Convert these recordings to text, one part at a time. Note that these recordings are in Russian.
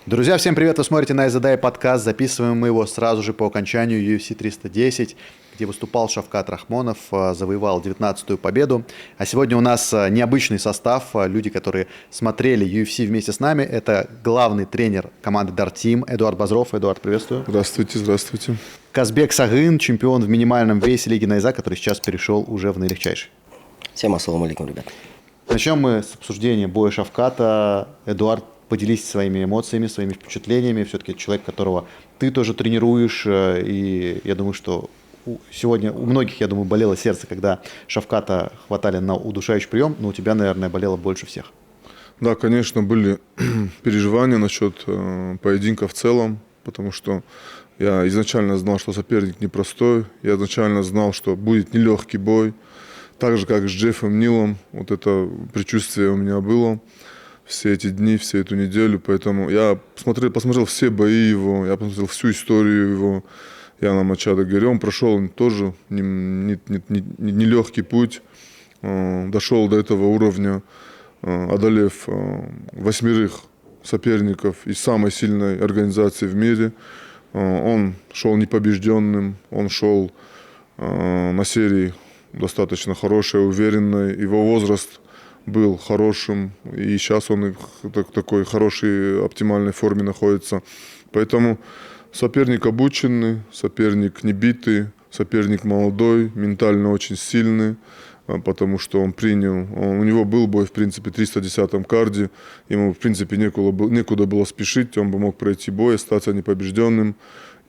Друзья, всем привет! Вы смотрите на Задай подкаст. Записываем мы его сразу же по окончанию UFC 310, где выступал Шавкат Рахмонов, завоевал 19-ю победу. А сегодня у нас необычный состав, люди, которые смотрели UFC вместе с нами. Это главный тренер команды Dart Team Эдуард Базров. Эдуард, приветствую. Здравствуйте, здравствуйте. Казбек Сагын, чемпион в минимальном весе Лиги Найза, который сейчас перешел уже в наилегчайший. Всем ассаламу алейкум, ребят. Начнем мы с обсуждения боя Шавката. Эдуард, поделись своими эмоциями, своими впечатлениями. Все-таки человек, которого ты тоже тренируешь. И я думаю, что сегодня у многих, я думаю, болело сердце, когда Шавката хватали на удушающий прием. Но у тебя, наверное, болело больше всех. Да, конечно, были переживания насчет поединка в целом, потому что я изначально знал, что соперник непростой. Я изначально знал, что будет нелегкий бой. Так же, как с Джеффом Нилом. Вот это предчувствие у меня было все эти дни, всю эту неделю. Поэтому я посмотрел все бои его, я посмотрел всю историю его. Я на Мачадо говорю, он прошел тоже нелегкий путь. Дошел до этого уровня, одолев 8 соперников из самой сильной организации в мире. Он шел непобежденным, он шел на серии достаточно хорошей, уверенной. Его возраст был хорошим, и сейчас он в такой хорошей, оптимальной форме находится. Поэтому соперник обученный, соперник не битый, соперник молодой, ментально очень сильный, потому что он принял, у него был бой, в принципе, в 310-м карде, ему, в принципе, некуда было спешить, он бы мог пройти бой, остаться непобежденным,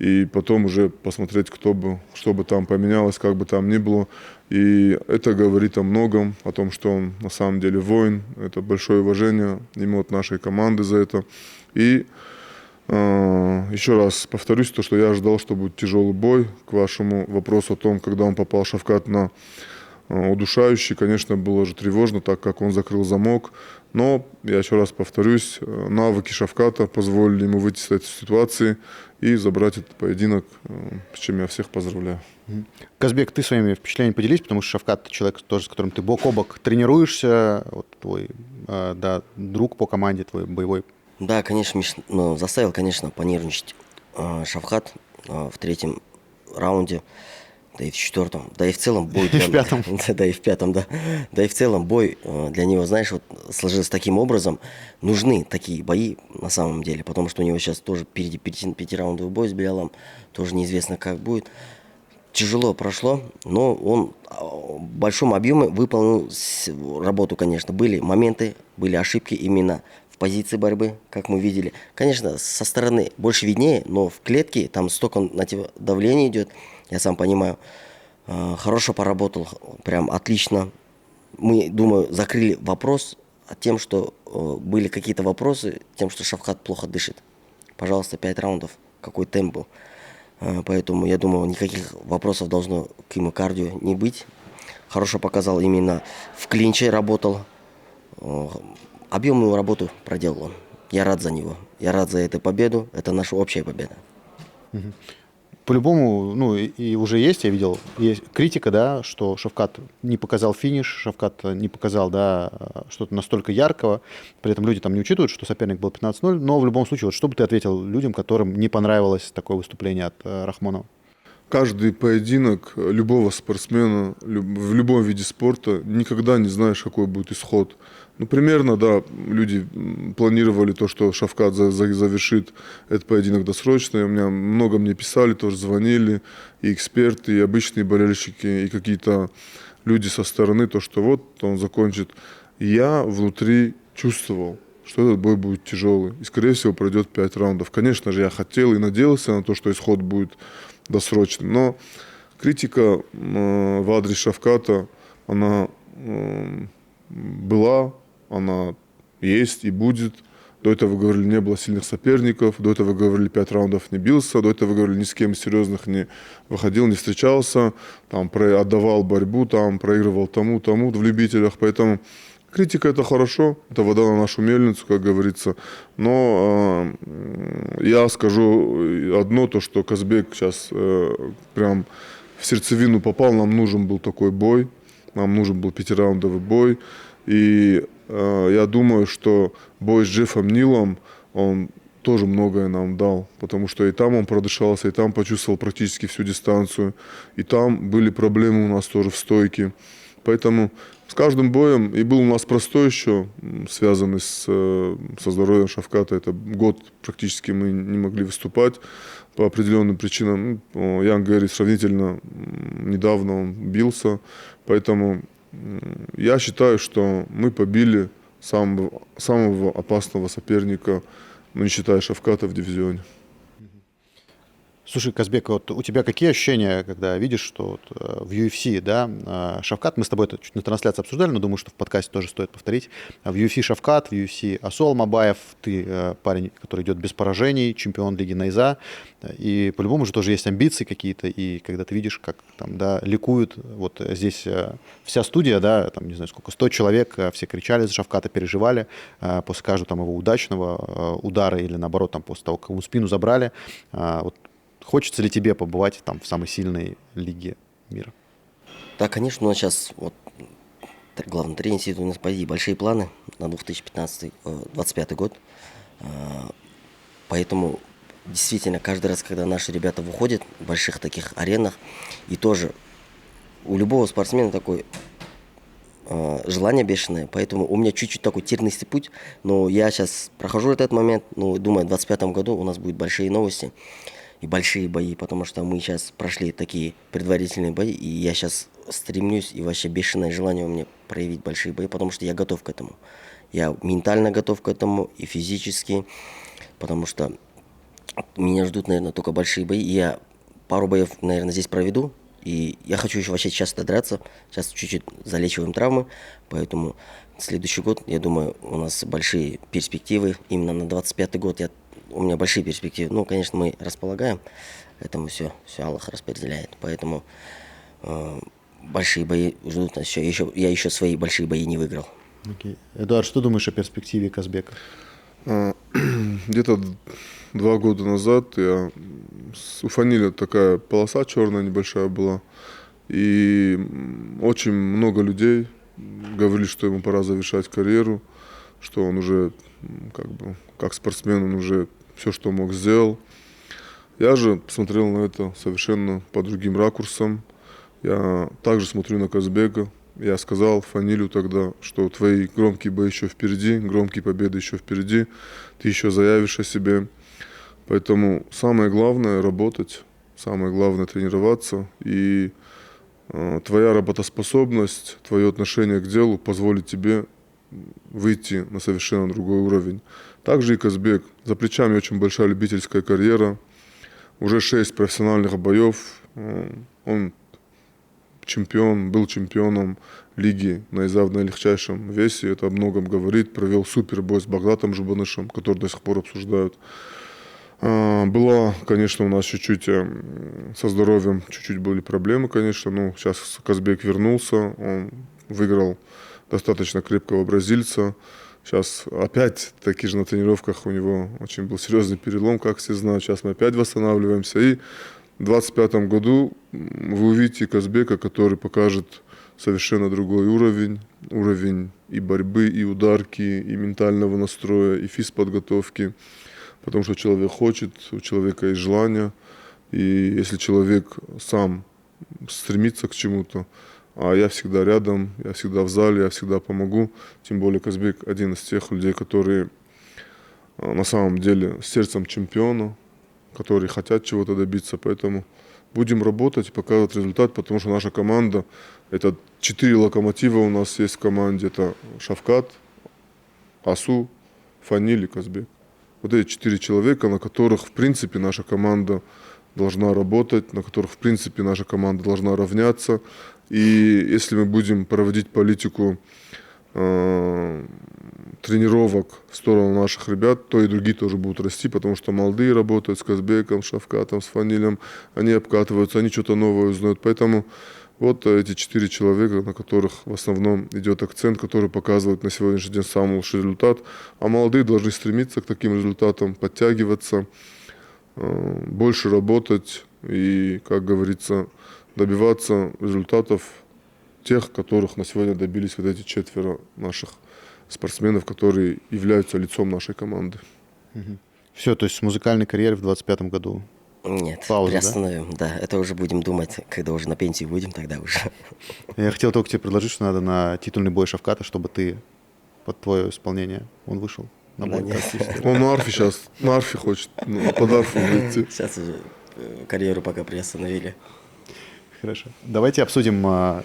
и потом уже посмотреть, что бы там поменялось, как бы там ни было. И это говорит о многом, о том, что он на самом деле воин. Это большое уважение ему от нашей команды за это. И еще раз повторюсь, то, что я ожидал, что будет тяжелый бой. К вашему вопросу о том, когда он попал Шавкат на удушающий, конечно, было же тревожно, так как он закрыл замок. Но, я еще раз повторюсь, навыки Шавката позволили ему выйти из этой ситуации и забрать этот поединок, с чем я всех поздравляю. Казбек, ты своими впечатлениями поделись, потому что Шавкат человек тоже, с которым ты бок о бок тренируешься, вот твой друг по команде, твой боевой. Да, конечно, заставил, конечно, понервничать Шавкат в третьем раунде, да и в четвертом, да и в целом бой. И в пятом. Да и в пятом, да. Да и в целом бой для него, знаешь, вот сложился таким образом. Нужны такие бои на самом деле, потому что у него сейчас тоже впереди пятираундовый бой с Белалом, тоже неизвестно, как будет. Тяжело прошло, но он в большом объеме выполнил работу, конечно. Были моменты, были ошибки именно в позиции борьбы, как мы видели. Конечно, со стороны больше виднее, но в клетке там столько на тебя давление идет, я сам понимаю. Хорошо поработал, прям отлично. Мы, думаю, закрыли вопрос тем, что были какие-то вопросы, тем, что Шавкат плохо дышит. Пожалуйста, 5 раундов, какой темп был. Поэтому, я думаю, никаких вопросов должно к ему кардио не быть. Хорошо показал именно в клинче, работал. Объемную работу проделал он. Я рад за него. Я рад за эту победу. Это наша общая победа. По-любому, и уже есть, я видел, есть критика, да, что Шавкат не показал финиш, Шавкат не показал, да, что-то настолько яркого. При этом люди там не учитывают, что соперник был 15-0. Но в любом случае, вот что бы ты ответил людям, которым не понравилось такое выступление от Рахмонова? Каждый поединок любого спортсмена в любом виде спорта никогда не знаешь, какой будет исход. Примерно, да, люди планировали то, что Шавкат завершит этот поединок досрочно. И много мне писали, тоже звонили, и эксперты, и обычные болельщики, и какие-то люди со стороны, то, что вот он закончит. Я внутри чувствовал, что этот бой будет тяжелый. И, скорее всего, пройдет 5 раундов. Конечно же, я хотел и надеялся на то, что исход будет досрочным. Но критика в адрес Шавката, она была, она есть и будет. До этого, говорили, не было сильных соперников. До этого, говорили, 5 раундов не бился. До этого, говорили, ни с кем серьезных не выходил, не встречался. Там отдавал борьбу, там проигрывал тому в любителях. Поэтому критика — это хорошо. Это вода на нашу мельницу, как говорится. Но я скажу одно, то, что Казбек сейчас прям в сердцевину попал. Нам нужен был такой бой. Нам нужен был 5-раундовый бой. И я думаю, что бой с Джеффом Нилом, он тоже многое нам дал, потому что и там он продышался, и там почувствовал практически всю дистанцию, и там были проблемы у нас тоже в стойке. Поэтому с каждым боем, и был у нас простой еще, связанный со здоровьем Шавката, это год практически мы не могли выступать по определенным причинам. Ян Гэри сравнительно недавно он бился, поэтому я считаю, что мы побили самого опасного соперника, ну, не считая Шавката, в дивизионе. Слушай, Казбек, вот у тебя какие ощущения, когда видишь, что вот, в UFC, да, Шавкат, мы с тобой это чуть на трансляции обсуждали, но думаю, что в подкасте тоже стоит повторить. В UFC Шавкат, в UFC Асол Мабаев, ты парень, который идет без поражений, чемпион лиги Найза, и по-любому же тоже есть амбиции какие-то, и когда ты видишь, как там, да, ликуют, вот здесь вся студия, да, там, не знаю сколько, 100 человек, все кричали за Шавката, переживали после каждого там его удачного удара или наоборот, там, после того, как ему спину забрали, вот. Хочется ли тебе побывать там в самой сильной лиге мира? Да, конечно, у нас сейчас вот главный тренер сидит, у нас впереди большие планы на 2025 год. Поэтому действительно каждый раз, когда наши ребята выходят в больших таких аренах, и тоже у любого спортсмена такое желание бешеное, поэтому у меня чуть-чуть такой тернистый путь, но я сейчас прохожу этот момент, ну, думаю, в 2025 году у нас будут большие новости и большие бои, потому что мы сейчас прошли такие предварительные бои, и я сейчас стремлюсь, и вообще бешеное желание у меня проявить большие бои, потому что я готов к этому. Я ментально готов к этому, и физически, потому что меня ждут, наверное, только большие бои, и я пару боев, наверное, здесь проведу, и я хочу еще вообще часто драться, сейчас чуть-чуть залечиваем травмы, поэтому следующий год, я думаю, у нас большие перспективы, именно на 25-й год у меня большие перспективы. Ну, конечно, мы располагаем, этому все Аллах распределяет. Поэтому большие бои ждут нас еще. Я еще свои большие бои не выиграл. Okay. Эдуард, что думаешь о перспективе Казбека? Где-то 2 года назад у Фанили такая полоса черная небольшая была. И очень много людей говорили, что ему пора завершать карьеру, что он уже как спортсмен, он уже все, что мог, сделал. Я же посмотрел на это совершенно по другим ракурсам. Я также смотрю на Казбека. Я сказал Фанилю тогда, что твои громкие бои еще впереди, громкие победы еще впереди, ты еще заявишь о себе. Поэтому самое главное работать, самое главное тренироваться. И твоя работоспособность, твое отношение к делу позволит тебе выйти на совершенно другой уровень. Также и Казбек. За плечами очень большая любительская карьера. Уже 6 профессиональных боев. Он был чемпионом лиги Найза в наилегчайшем весе. Это о многом говорит. Провел супербой с Багдатом Жубанышем, который до сих пор обсуждают. Была, конечно, у нас чуть-чуть со здоровьем, чуть-чуть были проблемы, конечно. Но сейчас Казбек вернулся. Он выиграл достаточно крепкого бразильца. Сейчас опять таки же на тренировках у него очень был серьезный перелом, как все знают. Сейчас мы опять восстанавливаемся. И в 2025 году вы увидите Казбека, который покажет совершенно другой уровень. Уровень и борьбы, и ударки, и ментального настроя, и физподготовки. Потому что человек хочет, у человека есть желание. И если человек сам стремится к чему-то, а я всегда рядом, я всегда в зале, я всегда помогу. Тем более Казбек один из тех людей, которые на самом деле с сердцем чемпиона, которые хотят чего-то добиться. Поэтому будем работать и показывать результат, потому что наша команда, это 4 локомотива у нас есть в команде. Это Шавкат, Асу, Фаниль и Казбек. Вот эти 4 человека, на которых, в принципе, наша команда должна работать, на которых, в принципе, наша команда должна равняться. И если мы будем проводить политику тренировок в сторону наших ребят, то и другие тоже будут расти, потому что молодые работают с Казбеком, с Шавкатом, с Фанилем, они обкатываются, они что-то новое узнают. Поэтому вот эти 4 человека, на которых в основном идет акцент, который показывает на сегодняшний день самый лучший результат. А молодые должны стремиться к таким результатам, подтягиваться, больше работать и, как говорится, добиваться результатов тех, которых на сегодня добились вот эти 4 наших спортсменов, которые являются лицом нашей команды. Все, то есть с музыкальной карьерой в 25-м году. Нет, Пауза, да? приостановим. Да? Это уже будем думать, когда уже на пенсии будем, тогда уже. Я хотел только тебе предложить, что надо на титульный бой Шавката, чтобы ты под твое исполнение он вышел на Да бой. нет. практически. Он на арфе сейчас, на арфе хочет, под арфу выйти. Сейчас уже карьеру пока приостановили. Хорошо. Давайте обсудим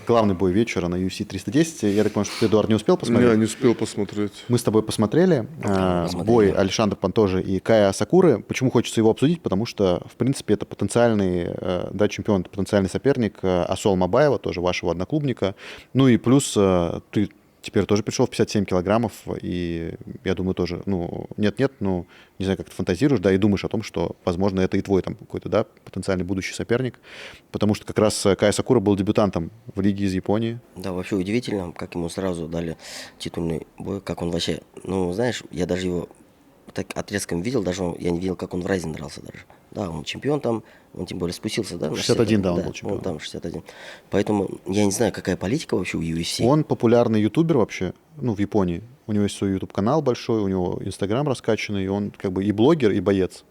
главный бой вечера на UFC 310. Я так понимаю, что ты, Эдуард, не успел посмотреть? Я не успел посмотреть. Мы с тобой посмотрели посмотрели. бой Александра Пантожи и Кая Сакуры. Почему хочется его обсудить? Потому что, в принципе, это потенциальный чемпион, это потенциальный соперник Асол Мабаева, тоже вашего одноклубника. Ну и плюс ты теперь тоже пришел в 57 килограммов, и я думаю тоже, нет-нет, не знаю, как ты фантазируешь, да, и думаешь о том, что, возможно, это и твой там какой-то, да, потенциальный будущий соперник, потому что как раз Кая Сакура был дебютантом в лиге из Японии. Да, вообще удивительно, как ему сразу дали титульный бой, как он вообще, знаешь, я даже его так отрезком видел, даже я не видел, как он в Райзен дрался даже. Да, он чемпион там, он тем более спустился, да? на 61, да, он был чемпион. Он там 61. Поэтому я не знаю, какая политика вообще у UFC. Он популярный ютубер вообще, в Японии. У него есть свой ютуб-канал большой, у него инстаграм раскачанный, и он как бы и блогер, и боец.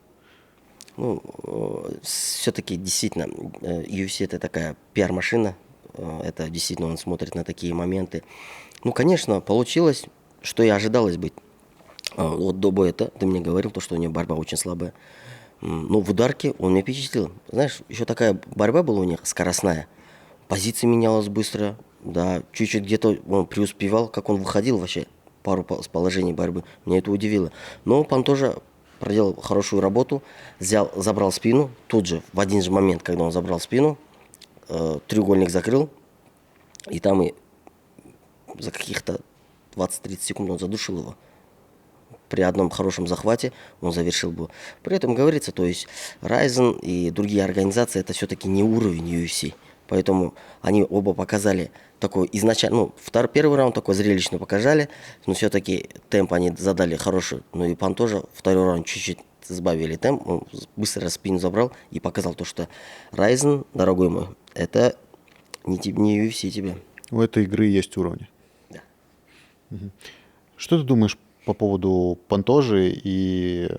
Все-таки действительно UFC это такая пиар-машина, это действительно он смотрит на такие моменты. Конечно, получилось, что и ожидалось быть. Вот до боя ты мне говорил, что у него борьба очень слабая. В ударке он меня впечатлил. Знаешь, еще такая борьба была у них скоростная. Позиция менялась быстро. Да, чуть-чуть где-то он преуспевал, как он выходил вообще пару с положений борьбы. Меня это удивило. Но Пантожа проделал хорошую работу, забрал спину. Тут же, в один же момент, когда он забрал спину, треугольник закрыл. И там и за каких-то 20-30 секунд он задушил его. При одном хорошем захвате он завершил бой. При этом говорится, то есть Ryzen и другие организации это все-таки не уровень UFC. Поэтому они оба показали такой изначально, первый раунд такой зрелищно показали, но все-таки темп они задали хороший. И Пантожа второй раунд чуть-чуть сбавили темп, он быстро спину забрал и показал то, что Ryzen, дорогой мой, это не UFC тебе. У этой игры есть уровни. Да. Что ты думаешь по поводу Пантожи и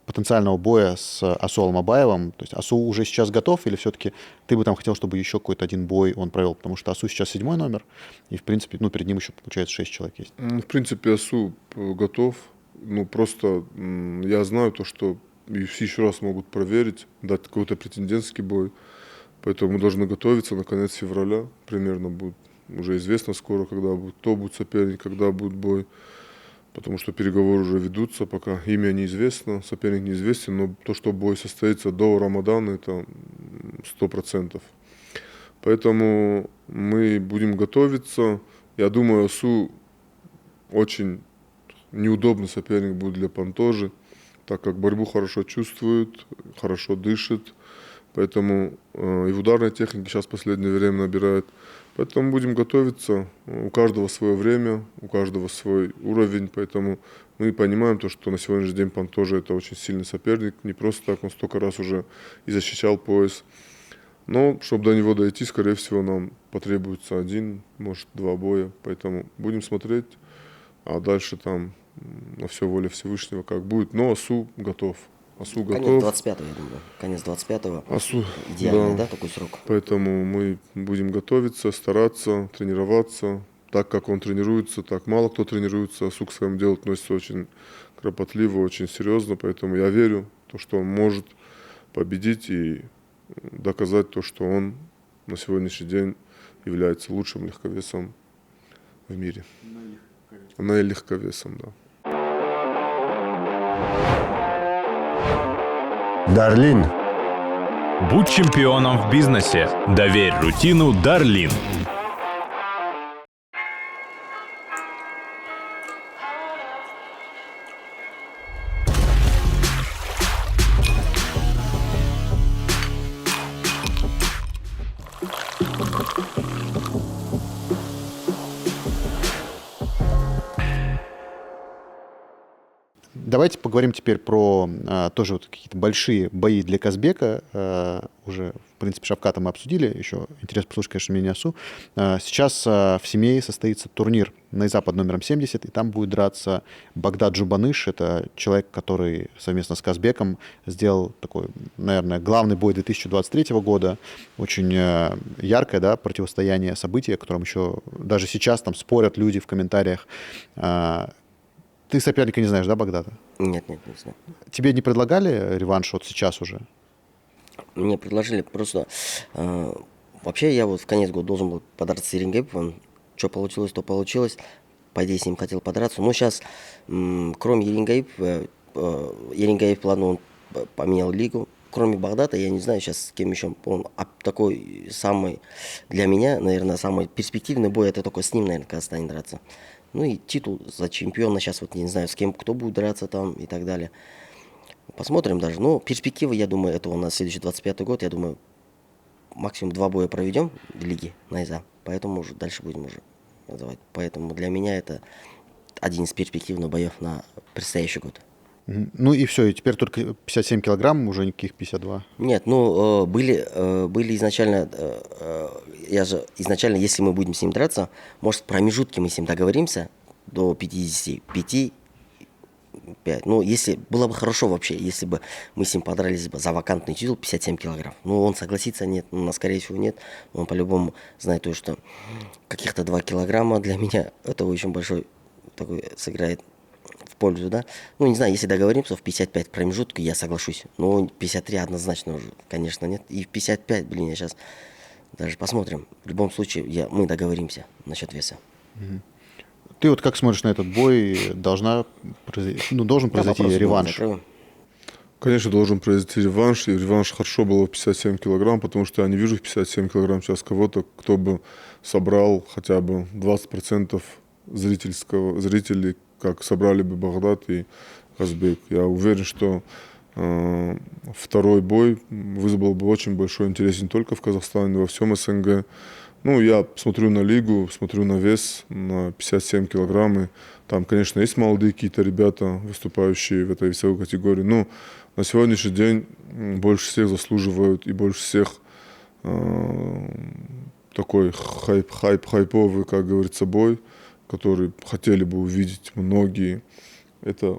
потенциального боя с Асолом Мабаевым? То есть Асу уже сейчас готов, или все-таки ты бы там хотел, чтобы еще какой-то один бой он провел? Потому что Асу сейчас 7-й номер, и, в принципе, перед ним еще, получается, 6 человек есть. В принципе, Асу готов. Просто я знаю то, что UFC еще раз могут проверить, дать какой-то претендентский бой. Поэтому мы должны готовиться на конец февраля. Примерно будет уже известно скоро, кто будет соперник, когда будет бой. Потому что переговоры уже ведутся, пока имя неизвестно, соперник неизвестен, но то, что бой состоится до Рамадана, это 100%. Поэтому мы будем готовиться. Я думаю, Асу очень неудобный соперник будет для Пантожи, так как борьбу хорошо чувствует, хорошо дышит. Поэтому и в ударной технике сейчас в последнее время набирает. Поэтому будем готовиться. У каждого свое время, у каждого свой уровень. Поэтому мы понимаем то, что на сегодняшний день Пантожа это очень сильный соперник. Не просто так, он столько раз уже и защищал пояс. Но чтобы до него дойти, скорее всего, нам потребуется 1, может 2 боя. Поэтому будем смотреть. А дальше там на все воля Всевышнего как будет. Но Асу готов. Асу готов. Конец 25-го, я думаю. Конец 25-го. Асу, Идеальный, да, такой срок? Поэтому мы будем готовиться, стараться, тренироваться. Так как он тренируется, так мало кто тренируется. Асу к своему делу относится очень кропотливо, очень серьезно. Поэтому я верю, что он может победить и доказать то, что он на сегодняшний день является лучшим легковесом в мире. Легковесом, да. Дарлин. Будь чемпионом в бизнесе. Доверь рутину Дарлин. Давайте поговорим теперь про тоже вот какие-то большие бои для Казбека. Уже, в принципе, Шавката мы обсудили. Еще интересно послушать, конечно, мнение Асу. Сейчас в Семее состоится турнир Найзапад номером 70, и там будет драться Багдад Джубаныш. Это человек, который совместно с Казбеком сделал такой, наверное, главный бой 2023 года. Очень яркое, да, противостояние, событие, о котором еще даже сейчас там спорят люди в комментариях. Ты соперника не знаешь, да, Багдада? Нет, не знаю. Тебе не предлагали реванш вот сейчас уже? Мне предложили просто... вообще, я вот в конец года должен был подраться с Ерингейповым. Что получилось, то получилось. По идее, с ним хотел подраться. Но сейчас, кроме Ерингейпова, Ерингейпов, ладно, он поменял лигу. Кроме Багдада, я не знаю сейчас с кем еще. Он такой самый, для меня, наверное, самый перспективный бой, это только с ним, наверное, когда станет драться. Ну и титул за чемпиона сейчас вот не знаю, с кем, кто будет драться там и так далее. Посмотрим даже. Но перспективы, я думаю, это у нас следующий 25-й год. Я думаю, максимум 2 боя проведем в лиге Найза. Поэтому уже дальше будем уже называть. Поэтому для меня это один из перспективных боев на предстоящий год. Ну и все, и теперь только 57 килограмм, уже никаких 52. Нет, ну были изначально, если мы будем с ним драться, может, в промежутке мы с ним договоримся до 55, 5. Ну, если было бы хорошо вообще, если бы мы с ним подрались бы за вакантный титул 57 килограмм. Ну, он согласится, нет, ну, скорее всего, нет. Он по-любому знает то, что каких-то 2 килограмма для меня это очень большой такой сыграет в пользу, да. Ну, не знаю, если договоримся, в 55 промежутке я соглашусь. Но 53 однозначно уже, конечно, нет. И в 55, блин, я сейчас даже посмотрим. В любом случае, мы договоримся насчет веса. Ты вот как смотришь на этот бой? Должен произойти реванш? Конечно, должен произойти реванш. И реванш хорошо было в 57 килограмм, потому что я не вижу в 57 килограмм сейчас кого-то, кто бы собрал хотя бы 20% зрителей, как собрали бы Багдад и Казбек. Я уверен, что второй бой вызвал бы очень большой интерес не только в Казахстане, но и во всем СНГ. Ну, я смотрю на лигу, смотрю на вес, на 57 килограмм. И там, конечно, есть молодые какие-то ребята, выступающие в этой весовой категории. Но на сегодняшний день больше всех заслуживают и больше всех такой хайповый, как говорится, бой, который хотели бы увидеть многие. Это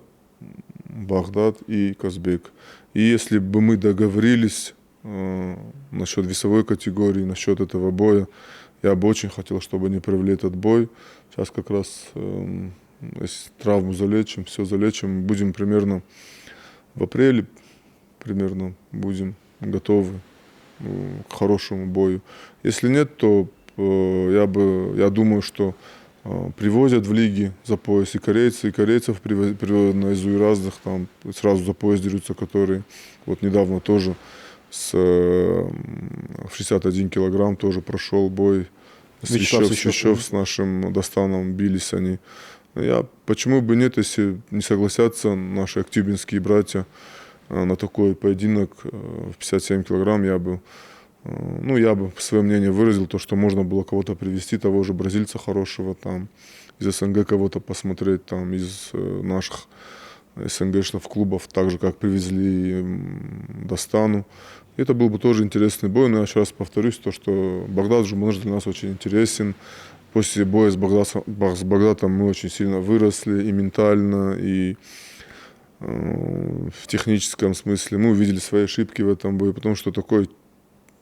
Багдад и Казбек. И если бы мы договорились насчет весовой категории, насчет этого боя, я бы очень хотел, чтобы они провели этот бой. Сейчас как раз если травму залечим, все залечим, будем примерно в апреле примерно будем готовы к хорошему бою. Если нет, то я думаю, что привозят в лиги за пояс и корейцев приводят на Изу и разных, там сразу за пояс дерутся, которые вот недавно тоже в 61 килограмм тоже прошел бой. Свящев с нашим Достаном бились они. Почему бы нет, если не согласятся наши актюбинские братья на такой поединок в 57 килограмм, я бы свое мнение выразил, то, что можно было кого-то привести, того же бразильца хорошего, там, из СНГ кого-то посмотреть, там, из наших СНГшных клубов, так же, как привезли Достану. Это был бы тоже интересный бой, но я еще раз повторюсь, то, что Багдад Джубаныш для нас очень интересен. После боя с Багдадом мы очень сильно выросли и ментально, и в техническом смысле. Мы увидели свои ошибки в этом бою, потому что такой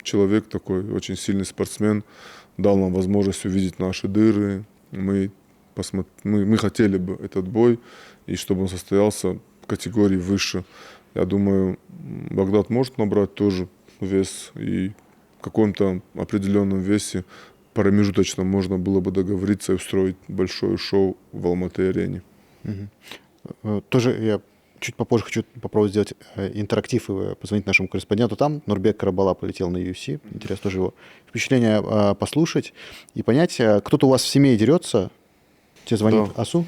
человек, такой очень сильный спортсмен, дал нам возможность увидеть наши дыры. Мы хотели бы этот бой, и чтобы он состоялся в категории выше. Я думаю, Багдад может набрать тоже вес, и в каком-то определенном весе промежуточном можно было бы договориться и устроить большое шоу в Алматы-арене. Тоже я чуть попозже хочу попробовать сделать интерактив и позвонить нашему корреспонденту там. Нурбек Карабала полетел на UFC. Интересно тоже его впечатления послушать и понять, кто-то у вас в семье дерется. Тебе звонит Асу?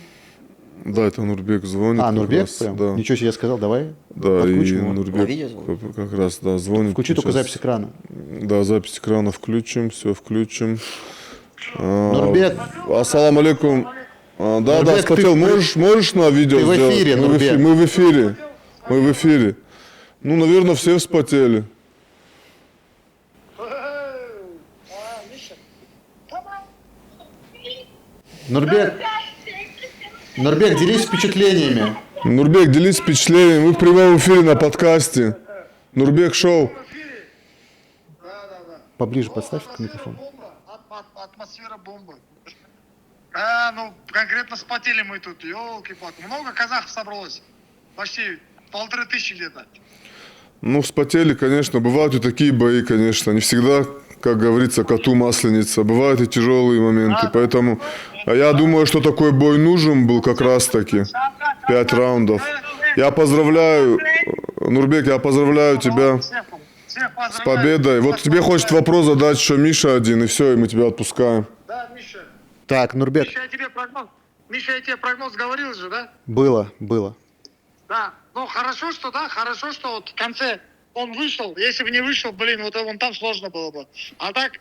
Да, это Нурбек звонит. Нурбек раз, прям? Да. Ничего себе, я сказал, давай да, подключим и его. Нурбек как раз звонит. Включи только запись экрана. Да, запись экрана включим, все включим. Нурбек. Ассаламу алейкум. Да, Нурбек, вспотел. Можешь на видео ты в сделать? эфире, Нурбек. Мы в эфире. Мы в эфире. Ну, наверное, все вспотели. Нурбек, Нурбек, делись впечатлениями. Нурбек, делись впечатлениями. Мы в прямом эфире на подкасте. Нурбек шоу. Поближе подставь к микрофону. Атмосфера бомба. Ну, конкретно вспотели мы тут, елки-палки. Много казахов собралось. Почти 1500 где-то. Ну, вспотели, конечно. Бывают и такие бои, конечно. Не всегда, как говорится, коту масленица. Бывают и тяжелые моменты. Поэтому я думаю, что такой бой нужен был как раз-таки. 5 раундов. Я поздравляю, Нурбек, я поздравляю тебя Всех с победой. Вот тебе хочет вопрос задать еще Миша один, и все, и мы тебя отпускаем. Да, Миша. Так, Нурбек, Миша, я тебе прогноз говорил же, да? было. Да. Ну, хорошо, что вот в конце он вышел. Если бы не вышел, блин, вот вон там сложно было бы. А так,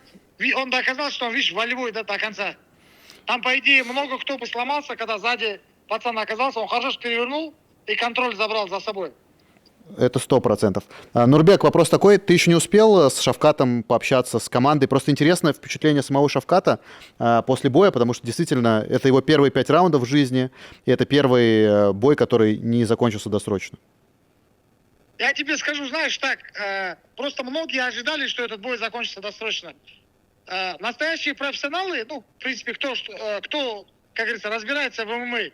он доказал, что он, видишь, волевой, да, до конца. Там, по идее, много кто бы сломался, когда сзади пацан оказался, он хорошо перевернул и контроль забрал за собой. Это 100%. Нурбек, вопрос такой. Ты еще не успел с Шавкатом пообщаться с командой? Просто интересно впечатление самого Шавката после боя, потому что действительно это его первые 5 раундов в жизни, и это первый бой, который не закончился досрочно. Я тебе скажу, знаешь, так, просто многие ожидали, что этот бой закончится досрочно. Настоящие профессионалы, ну, в принципе, кто, как говорится, разбирается в ММА,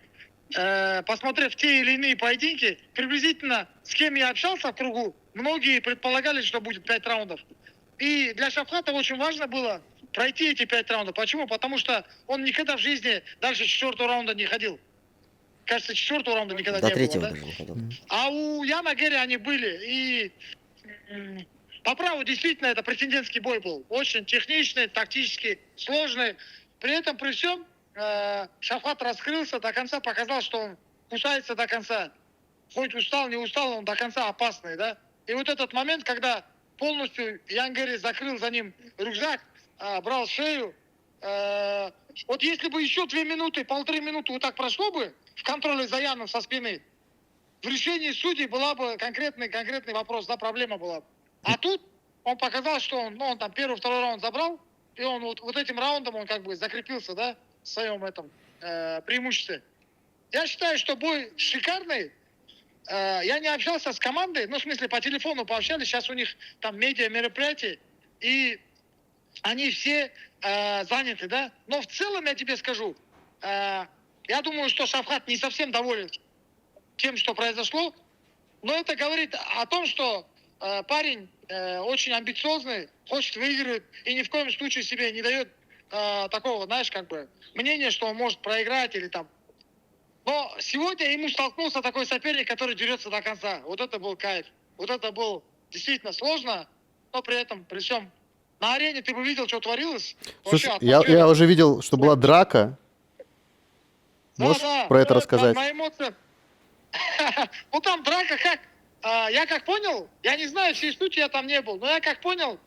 посмотрев те или иные поединки, приблизительно с кем я общался в кругу, многие предполагали, что будет 5 раундов. И для Шавката очень важно было пройти эти 5 раундов. Почему? Потому что он никогда в жизни дальше 4-го раунда не ходил. Кажется, 4-го раунда никогда До не было. третьего Да? даже не ходил. А у Яна Герри они были. И по праву действительно это претендентский бой был. Очень техничный, тактически сложный. При этом, при всем, Шавкат раскрылся до конца, показал, что он кусается до конца. Хоть устал, не устал, он до конца опасный, да? И вот этот момент, когда полностью Ян Герри закрыл за ним рюкзак, брал шею, вот если бы еще 2 минуты, 1,5 минуты вот так прошло бы в контроле за Яном со спины, в решении судей была бы конкретный вопрос, да, проблема была бы. А тут он показал, что он там 1-й, 2-й раунд забрал, и он вот этим раундом он как бы закрепился, да, в своем этом преимуществе. Я считаю, что бой шикарный. Я не общался с командой, ну, в смысле, по телефону пообщались, сейчас у них там медиа-мероприятие, и они все заняты, да. Но в целом, я тебе скажу, я думаю, что Шавкат не совсем доволен тем, что произошло, но это говорит о том, что парень очень амбициозный, хочет выиграть и ни в коем случае себе не дает такого, знаешь, как бы мнения, что он может проиграть или там. Но сегодня ему столкнулся такой соперник, который дерется до конца. Вот это был кайф. Вот это было действительно сложно, но при этом, при всем, на арене ты бы видел, что творилось. Слушай, Вообще, я уже видел, что была драка. Можешь про это рассказать? На эмоциях. Ну там драка как? Я как понял, я не знаю, всей сути я там не был, но я как понял,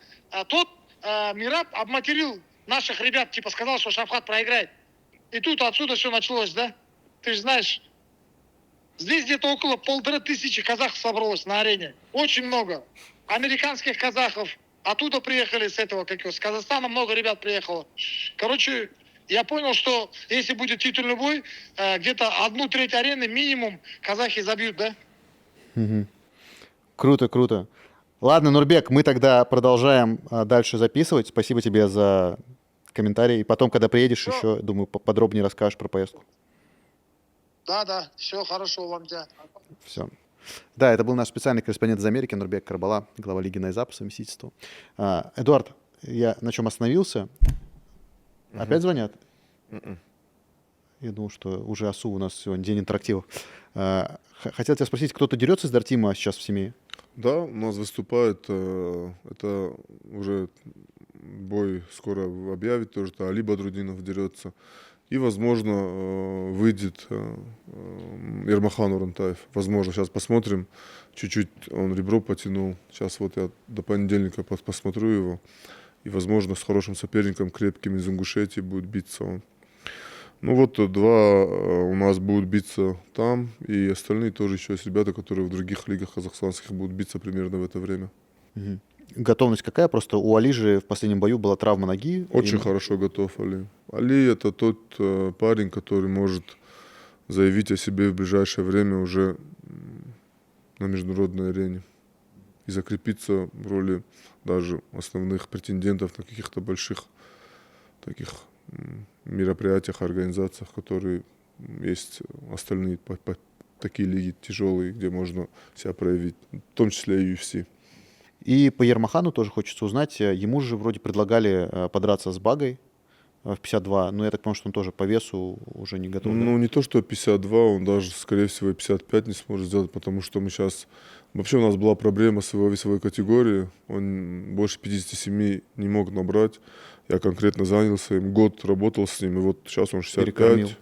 тот Мираб обматерил наших ребят, типа сказал, что Шавкат проиграет. И тут отсюда все началось, да? Ты же знаешь, здесь где-то около 1500 казахов собралось на арене. Очень много. Американских казахов. Оттуда приехали с этого, с Казахстана много ребят приехало. Короче, я понял, что если будет титульный бой, где-то 1/3 арены минимум казахи забьют, да? Угу. Круто. Ладно, Нурбек, мы тогда продолжаем дальше записывать. Спасибо тебе за комментарий. И потом, когда приедешь, еще, думаю, подробнее расскажешь про поездку. Да, все, хорошо вам, дня. Все. Да, это был наш специальный корреспондент из Америки, Нурбек Карбала, глава Лиги Найза по совместительству. Эдуард, я на чем остановился? Опять звонят? Я думал, что уже ОСУ у нас сегодня день интерактивов. Хотел тебя спросить, кто-то дерется из Дартима сейчас в семье? Да, у нас выступает, это уже бой скоро объявит, тоже Али Бадрудинов дерется. И, возможно, выйдет Ермахан Урантаев. Возможно, сейчас посмотрим. Чуть-чуть он ребро потянул. Сейчас вот я до понедельника посмотрю его. И, возможно, с хорошим соперником, крепким из Ингушетии будет биться он. Ну вот два у нас будут биться там, и остальные тоже еще есть ребята, которые в других лигах казахстанских будут биться примерно в это время. Мгм. Готовность какая? Просто у Али же в последнем бою была травма ноги. Очень И- хорошо готов Али. Али это тот парень, который может заявить о себе в ближайшее время уже на международной арене и закрепиться в роли даже основных претендентов на каких-то больших таких мероприятиях, организациях, которые есть остальные такие лиги тяжелые, где можно себя проявить, в том числе и UFC. И по Ермахану тоже хочется узнать. Ему же вроде предлагали подраться с Багой в 52, но я так понимаю, что он тоже по весу уже не готов. Да? Ну, не то, что 52, он даже, скорее всего, и 55 не сможет сделать, потому что мы сейчас... Вообще у нас была проблема с его весовой категорией. Он больше 57 не мог набрать. Я конкретно занялся им, год работал с ним, и вот сейчас он Перекормил. 65,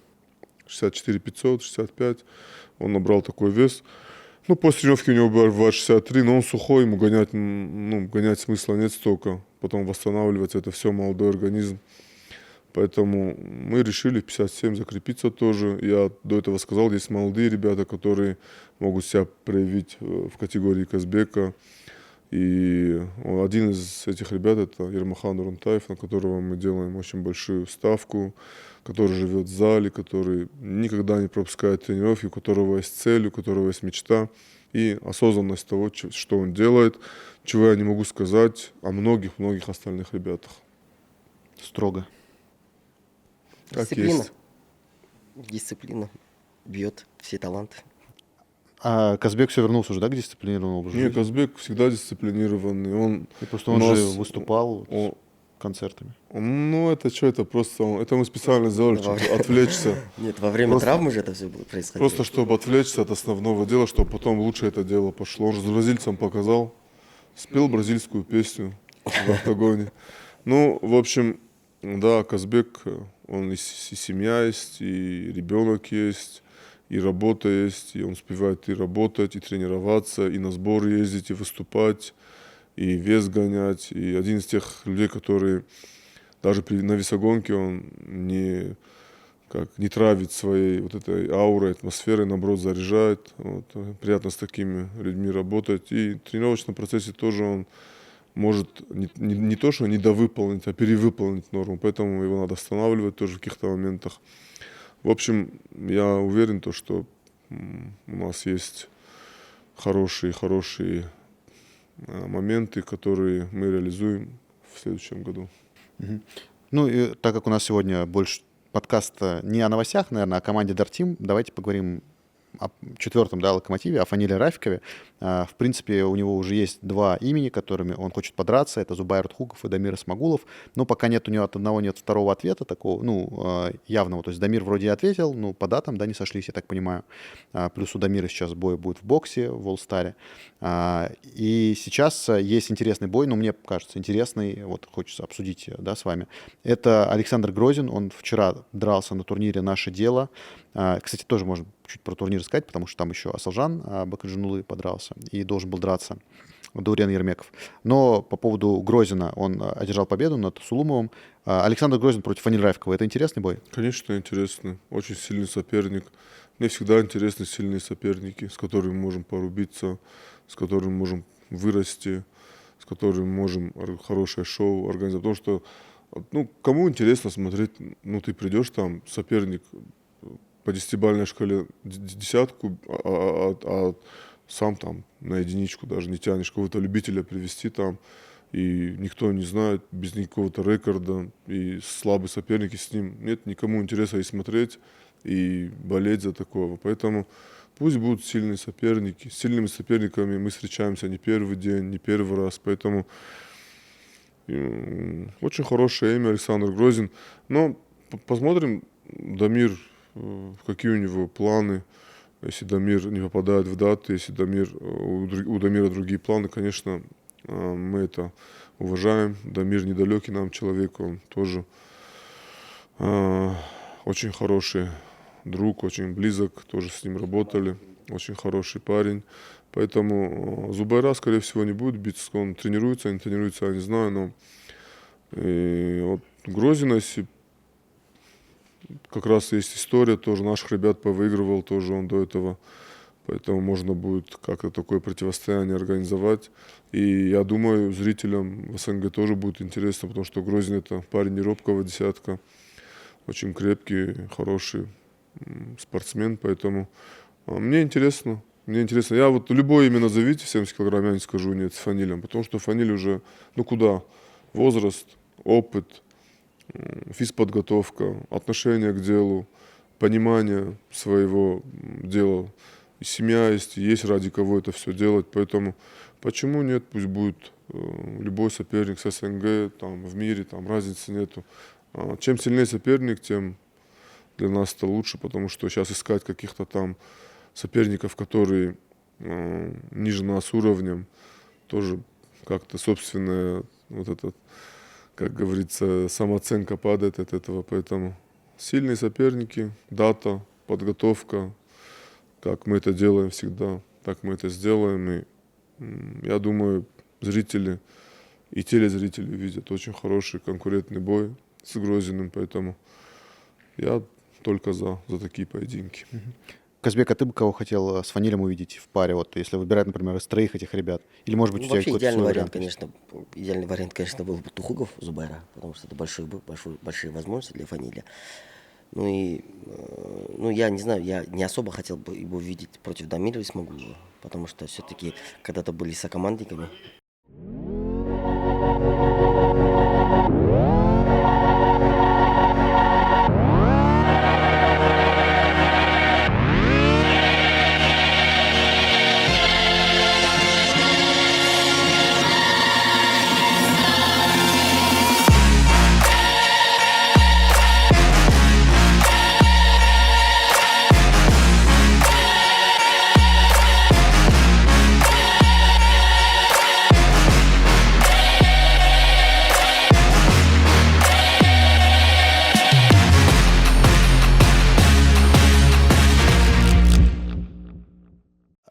64 500, 65. Он набрал такой вес. Ну, после тренировки у него бывает 63, но он сухой, ему гонять, гонять смысла нет столько. Потом восстанавливать это все, молодой организм. Поэтому мы решили в 57 закрепиться тоже. Я до этого сказал, есть молодые ребята, которые могут себя проявить в категории Казбека. И один из этих ребят это Ермахан Урунтаев, на которого мы делаем очень большую ставку, который живет в зале, который никогда не пропускает тренировки, у которого есть цель, у которого есть мечта и осознанность того, что он делает, чего я не могу сказать о многих-многих остальных ребятах. Строго. Как Дисциплина. есть. Дисциплина бьет все таланты. А Казбек все вернулся уже, да, к дисциплинированному образу Нет, жизни? Казбек всегда дисциплинированный. И просто он у нас- же выступал он- с концертами. Ну, это что, это просто... Это мы специально сделали, Давай. чтобы отвлечься. Нет, во время Просто- травмы же это все будет происходить. Просто чтобы отвлечься от основного дела, чтобы потом лучше это дело пошло. Он же с бразильцем показал, спел бразильскую песню в октагоне. Ну, в общем, да, Казбек, он и семья есть, и ребенок есть, и работа есть, и он успевает и работать, и тренироваться, и на сбор ездить, и выступать, и вес гонять. И один из тех людей, которые даже на весогонке он не травит своей вот этой аурой, атмосферой, наоборот, заряжает. Вот. Приятно с такими людьми работать. И в тренировочном процессе тоже он может не то, что недовыполнить, а перевыполнить норму. Поэтому его надо останавливать тоже в каких-то моментах. В общем, я уверен, что у нас есть хорошие моменты, которые мы реализуем в следующем году. Мгм. Ну и так как у нас сегодня больше подкаста не о новостях, наверное, а о команде Дартим, давайте поговорим о четвертом, да, локомотиве, о Фаниле Рафикове. В принципе, у него уже есть два имени, которыми он хочет подраться. Это Зубайр Тхуков и Дамир Исмагулов. Но пока нет у него от одного, нет второго ответа такого, явного. То есть Дамир вроде и ответил, по датам, да, не сошлись, я так понимаю. Плюс у Дамира сейчас бой будет в боксе, в Волстаре. И сейчас есть интересный бой, мне кажется, интересный, вот хочется обсудить, да, с вами. Это Александр Грозин, он вчера дрался на турнире «Наше дело». Кстати, тоже можно чуть про турнир сказать, потому что там еще Асалжан Бакаджинулы подрался и должен был драться Даурен Ермеков. Но по поводу Грозина, он одержал победу над Сулумовым. Александр Грозин против Фаниль Рафикова — это интересный бой? Конечно, интересно. Очень сильный соперник. Мне всегда интересны сильные соперники, с которыми мы можем порубиться, с которыми можем вырасти, с которыми можем хорошее шоу организовать. Потому что, кому интересно смотреть, ты придешь там, соперник по 10-бальной шкале десятку, а сам там на единичку даже не тянешь, кого-то любителя привести там, и никто не знает, без никакого-то рекорда, и слабый соперник, и с ним нет никому интереса и смотреть, и болеть за такого. Поэтому пусть будут сильные соперники. С сильными соперниками мы встречаемся не первый день, не первый раз, поэтому очень хорошее имя Александр Грозин. Но посмотрим, Дамир, какие у него планы. Если Дамир не попадает в даты, если у Дамира другие планы, конечно, мы это уважаем. Дамир недалекий нам человек, он тоже очень хороший друг, очень близок, тоже с ним работали, очень хороший парень. Поэтому Зубайра, скорее всего, не будет биться, он тренируется, не тренируется, я не знаю, но вот Грозина, если как раз есть история, тоже наших ребят повыигрывал, тоже он до этого. Поэтому можно будет как-то такое противостояние организовать. И я думаю, зрителям в СНГ тоже будет интересно, потому что Грозин — это парень не робкого десятка, очень крепкий, хороший спортсмен, поэтому мне интересно. Мне интересно. Я вот любой имя назовите, 70 килограмм, я не скажу нет с Фанилем, потому что Фаниль уже, ну куда? Возраст, опыт, физподготовка, отношение к делу, понимание своего дела. И семья есть ради кого это все делать, поэтому почему нет, пусть будет любой соперник с СНГ, там, в мире, там разницы нету. Чем сильнее соперник, тем для нас это лучше, потому что сейчас искать каких-то там соперников, которые ниже нас уровнем, тоже как-то собственная вот этот, как говорится, самооценка падает от этого, поэтому сильные соперники, дата, подготовка, как мы это делаем всегда, так мы это сделаем. И я думаю, зрители и телезрители видят очень хороший конкурентный бой с Грозиным, поэтому я только за такие поединки. Казбек, а ты бы кого хотел с Фанилем увидеть в паре, вот если выбирать, например, из троих этих ребят? Или, может быть, у тебя Вообще какой-то идеальный свой вариант, конечно, был бы Тухугов Зубайра, потому что это большие возможности для Фаниля. Ну и, я не знаю, я не особо хотел бы его видеть против Дамира Исмагулова, потому что все-таки когда-то были сокомандниками.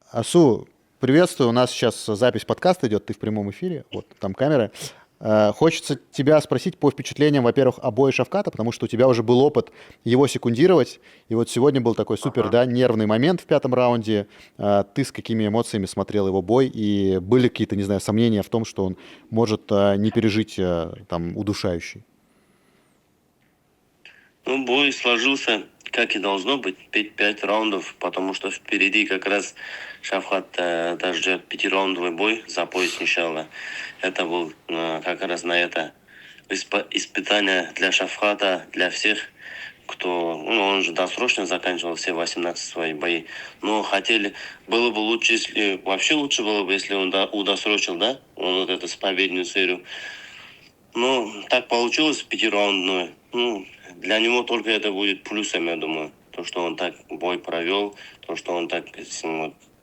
Асу, приветствую. У нас сейчас запись подкаста идет, ты в прямом эфире, вот там камера. Хочется тебя спросить по впечатлениям, во-первых, о бое Шавката, потому что у тебя уже был опыт его секундировать, и вот сегодня был такой супер, да, нервный момент в 5-м раунде. Ты с какими эмоциями смотрел его бой, и были какие-то, не знаю, сомнения в том, что он может не пережить там удушающий? Ну, бой сложился, как и должно быть, 5 раундов, потому что впереди как раз Шавкат ждет 5-раундовый бой за пояс сначала. Это был как раз на это испытание для Шавката, для всех, кто... он же досрочно заканчивал все 18 свои бои. Но было бы лучше, если... Вообще лучше было бы, если он удосрочил, да? Он вот эту победную серию. Но так получилось 5-раундную. Для него только это будет плюсом, я думаю. То, что он так бой провел, то, что он так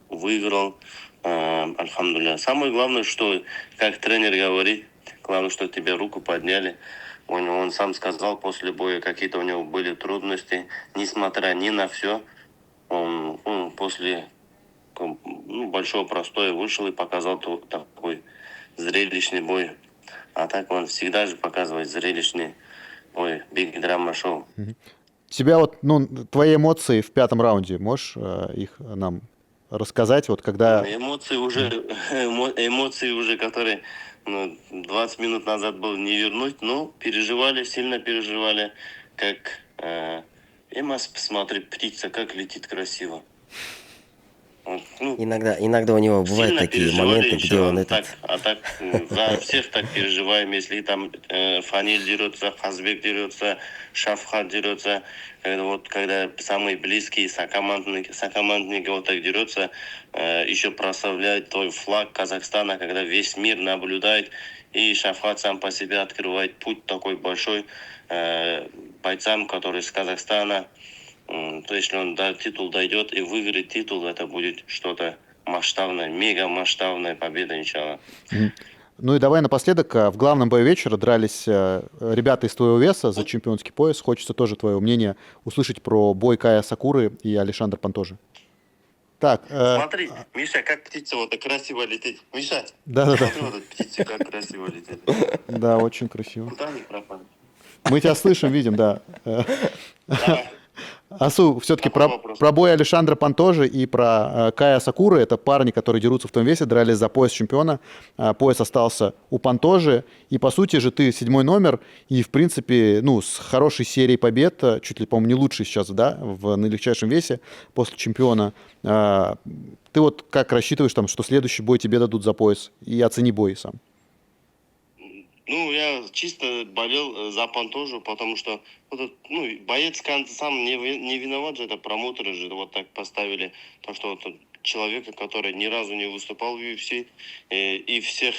выиграл. Альхамдулилля. Самое главное, что, как тренер говорит, главное, что тебе руку подняли. Он сам сказал после боя, какие-то у него были трудности. Несмотря ни на все, он после большого простоя вышел и показал такой зрелищный бой. А так он всегда же показывает зрелищный бой, Big Drama Show. Тебя вот, твои эмоции в 5-м раунде, можешь их нам рассказать, вот когда... Эмоции уже, которые 20 минут назад было не вернуть, но сильно переживали, как Эмас, посмотри, птица, как летит красиво. Иногда у него бывают такие моменты, где он за всех так переживаем, если там Фаниль дерется, Казбек дерется, Шавкат дерется, когда самые близкие сокомандники вот так дерется, еще прославляет твой флаг Казахстана, когда весь мир наблюдает, и Шавкат сам по себе открывает путь такой большой бойцам, которые из Казахстана. То есть, если он до титула дойдет и выиграет титул, это будет что-то масштабное, мега масштабная победа, иншаллах. Ну и давай напоследок, в главном бою вечера дрались ребята из твоего веса за чемпионский пояс. Хочется тоже твое мнение услышать про бой Кая Сакуры и Алишандр Пантожи. Так. Смотри, Миша, как птица вот так красиво летит. Миша, да. смотри, вот эта птица как красиво летит. Да, очень красиво. Куда они пропали? Мы тебя слышим, видим, да. Асу, все-таки Какой про, вопрос? про бой Алешандра Пантожи и про Кая Сакуры. Это парни, которые дерутся в том весе, дрались за пояс чемпиона. Пояс остался у Пантожи. И, по сути же, ты 7-й номер. И, в принципе, ну, с хорошей серией побед, чуть ли, по-моему, не лучший сейчас, да, в наилегчайшем весе после чемпиона. Ты вот как рассчитываешь, там, что следующий бой тебе дадут за пояс? И оцени бой сам. Ну, я чисто болел за Пантожу, потому что вот этот, ну, боец сам не виноват же, это промоутеры же вот так поставили. Так что вот человека, который ни разу не выступал в UFC и всех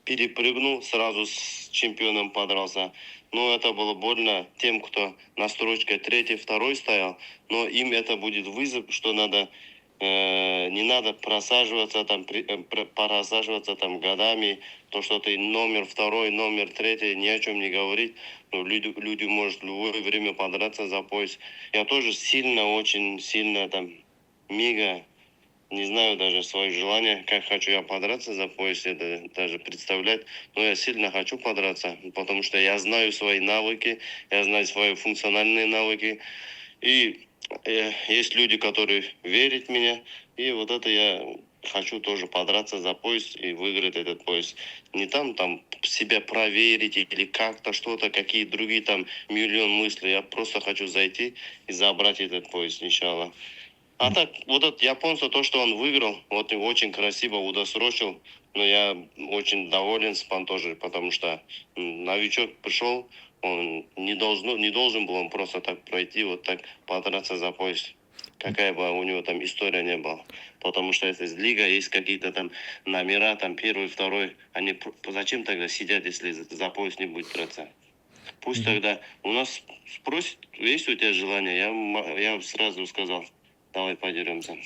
перепрыгнул, сразу с чемпионом подрался. Но это было больно тем, кто на строчке 3-й, 2-й стоял. Но им это будет вызов, что надо не надо просаживаться там годами, то, что ты номер 2, номер 3, ни о чем не говорить. Но люди могут в любое время подраться за пояс. Я тоже сильно, очень сильно там, мега, не знаю даже свое желание, как хочу я подраться за пояс, это даже представлять. Но я сильно хочу подраться, потому что я знаю свои навыки, я знаю свои функциональные навыки. И есть люди, которые верят в меня, и вот это я хочу тоже подраться за пояс и выиграть этот пояс. Не там себя проверить или как-то что-то, какие другие там миллион мыслей. Я просто хочу зайти и забрать этот пояс, иншаллах. А так, вот этот японца, то, что он выиграл, вот и очень красиво удосрочил. Но я очень доволен с Пантожей, потому что новичок пришел, он не должен был он просто так пройти, вот так подраться за пояс. Какая бы у него там история не была. Потому что это лига, есть какие-то там номера, там 1-й, 2-й. Они зачем тогда сидят, если за пояс не будет драться? Пусть тогда у нас спросят, есть у тебя желание, я сразу сказал, давай подеремся.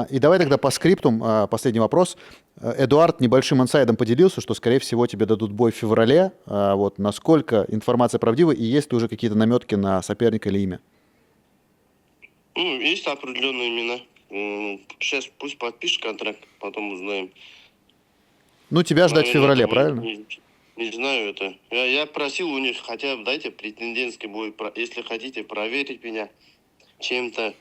И давай тогда по скриптум, последний вопрос. Эдуард небольшим инсайдом поделился, что, скорее всего, тебе дадут бой в феврале. Вот насколько информация правдива, и есть ли уже какие-то наметки на соперника или имя? Ну, есть определенные имена. Сейчас пусть подпишет контракт, потом узнаем. Ну, тебя ждать в феврале, это правильно? Не знаю это. Я просил у них хотя бы дайте претендентский бой. Если хотите проверить меня чем-то,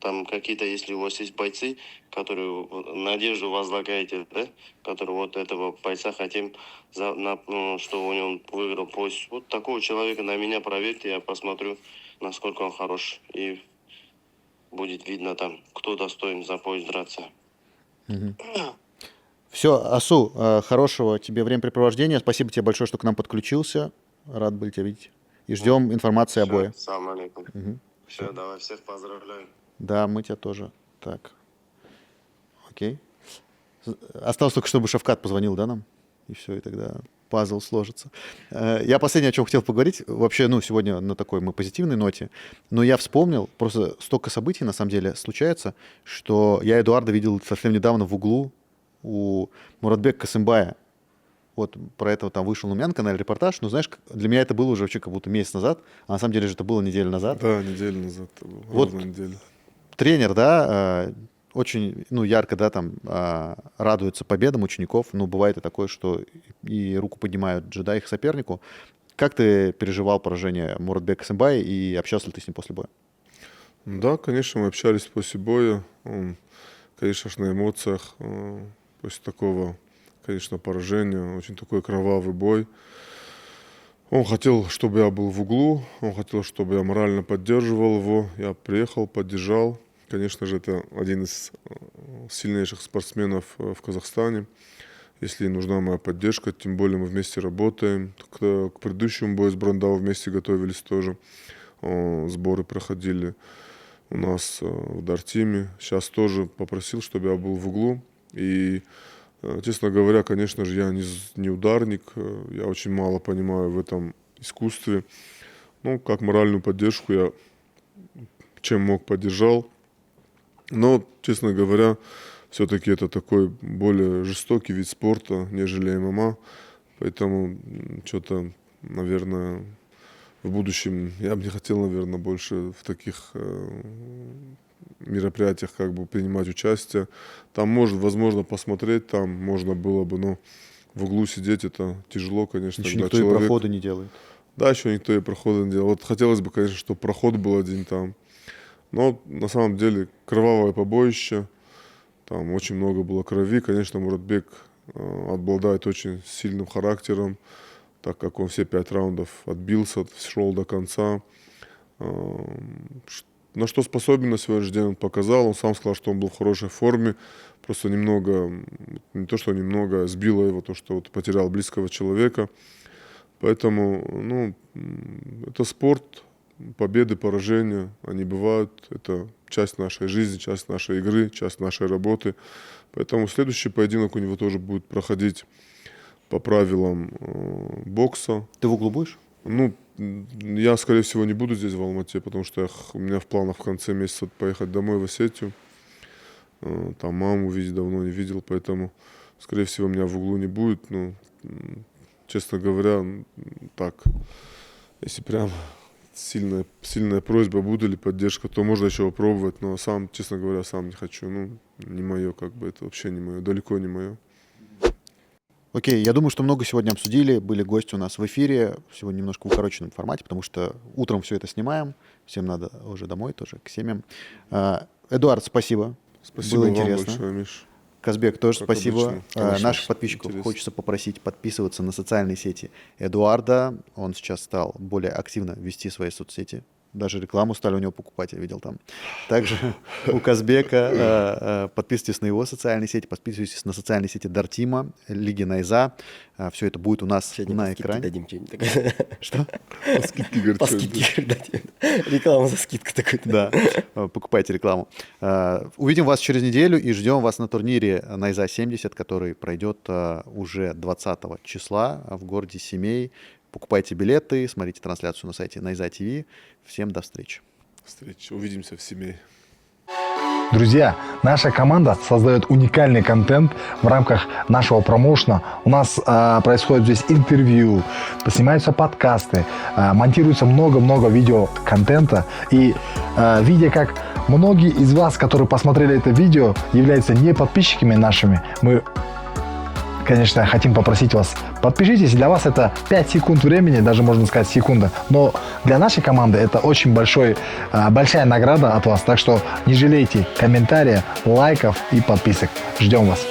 там какие-то, если у вас есть бойцы, которые надежду возлагаете, да, которые вот этого бойца хотим, что у него выиграл пояс. Вот такого человека на меня проверьте, я посмотрю, насколько он хорош. И будет видно там, кто достоин за пояс драться. Все, Асу, хорошего тебе времяпрепровождения. Спасибо тебе большое, что к нам подключился. Рад был тебя видеть. И ждем информации о бое. Салам алейкум. Все, давай, всех поздравляю. Да, мы тебя тоже. Так. Окей. Осталось только, чтобы Шавкат позвонил, да, нам? И все, и тогда пазл сложится. Я последнее, о чем хотел поговорить. Вообще, ну, сегодня на такой мы позитивной ноте. Но я вспомнил, просто столько событий, на самом деле, случается, что я Эдуарда видел совсем недавно в углу у Муратбека Касымбая. Вот про это там вышел у меня на канале репортаж. Но, знаешь, для меня это было уже вообще как будто месяц назад. А на самом деле же это было неделю назад. Да, неделю назад это было. Вот неделю. Тренер, да, очень, ну, ярко, да, там, радуется победам учеников. Ну, бывает и такое, что и руку поднимают джедаи их сопернику. Как ты переживал поражение Муратбека Касымбая и общался ли ты с ним после боя? Да, конечно, мы общались после боя. Он, конечно, на эмоциях после такого, конечно, поражения. Очень такой кровавый бой. Он хотел, чтобы я был в углу, он хотел, чтобы я морально поддерживал его. Я приехал, поддержал. Конечно же, это один из сильнейших спортсменов в Казахстане. Если нужна моя поддержка, тем более мы вместе работаем. К предыдущему бою с Брандау вместе готовились тоже. Сборы проходили у нас в Дартиме. Сейчас тоже попросил, чтобы я был в углу. И, честно говоря, конечно же, я не ударник. Я очень мало понимаю в этом искусстве. Ну, как моральную поддержку я чем мог поддержал. Но, честно говоря, все-таки это такой более жестокий вид спорта, нежели ММА. Поэтому что-то, наверное, в будущем я бы не хотел, наверное, больше в таких мероприятиях как бы принимать участие. Там может, возможно, посмотреть, там можно было бы, но в углу сидеть это тяжело, конечно. Еще когда никто и проходы не делает. Да, еще никто и прохода не делал. Вот хотелось бы, конечно, чтобы проход был один там. Но на самом деле кровавое побоище. Там очень много было крови. Конечно, Муратбек обладает очень сильным характером, так как он все 5 раундов отбился, шел до конца. На что способен на сегодняшний день он показал. Он сам сказал, что он был в хорошей форме. Просто немного, не то что немного, сбило его то, что вот потерял близкого человека. Поэтому, ну, это спорт, победы, поражения, они бывают. Это часть нашей жизни, часть нашей игры, часть нашей работы. Поэтому следующий поединок у него тоже будет проходить по правилам бокса. Ты в углу будешь? Ну, я, скорее всего, не буду здесь в Алмате, потому что у меня в планах в конце месяца поехать домой в Осетию. Там маму видеть давно не видел, поэтому, скорее всего, меня в углу не будет. Ну, честно говоря, так, если прям сильная просьба, буду ли поддержка, то можно еще попробовать, но сам, честно говоря, сам не хочу. Ну, не мое, как бы, это вообще не мое, далеко не мое. Окей, я думаю, что много сегодня обсудили. Были гости у нас в эфире. Сегодня немножко в укороченном формате, потому что утром все это снимаем. Всем надо уже домой тоже, к семьям. Эдуард, спасибо. Спасибо Было вам интересно. большое, Миш. Казбек, тоже Как спасибо. обычно. Конечно, Наших подписчиков интересно. хочется попросить подписываться на социальные сети Эдуарда. Он сейчас стал более активно вести свои соцсети. Даже рекламу стали у него покупать, я видел там. Также у Казбека подписывайтесь на его социальные сети, подписывайтесь на социальные сети Дартима, Лиги Найза. Все это будет у нас Сегодня на по скидке экране. дадим что-нибудь такое. Что? По скидке, говорит, По что-нибудь. скидке дадим. Рекламу за скидку такую. Да, покупайте рекламу. Увидим вас через неделю и ждем вас на турнире Найза 70, который пройдет уже 20 числа в городе Семей. Покупайте билеты, смотрите трансляцию на сайте Найза ТВ. Всем до встречи. Встречи. Увидимся в семье. Друзья, наша команда создает уникальный контент в рамках нашего промоушена. У нас происходит здесь интервью, снимаются подкасты, монтируется много-много видеоконтента. И видя, как многие из вас, которые посмотрели это видео, являются не подписчиками нашими, мы, конечно, хотим попросить вас, подпишитесь. Для вас это 5 секунд времени, даже можно сказать секунда. Но для нашей команды это очень большая награда от вас. Так что не жалейте комментариев, лайков и подписок. Ждем вас.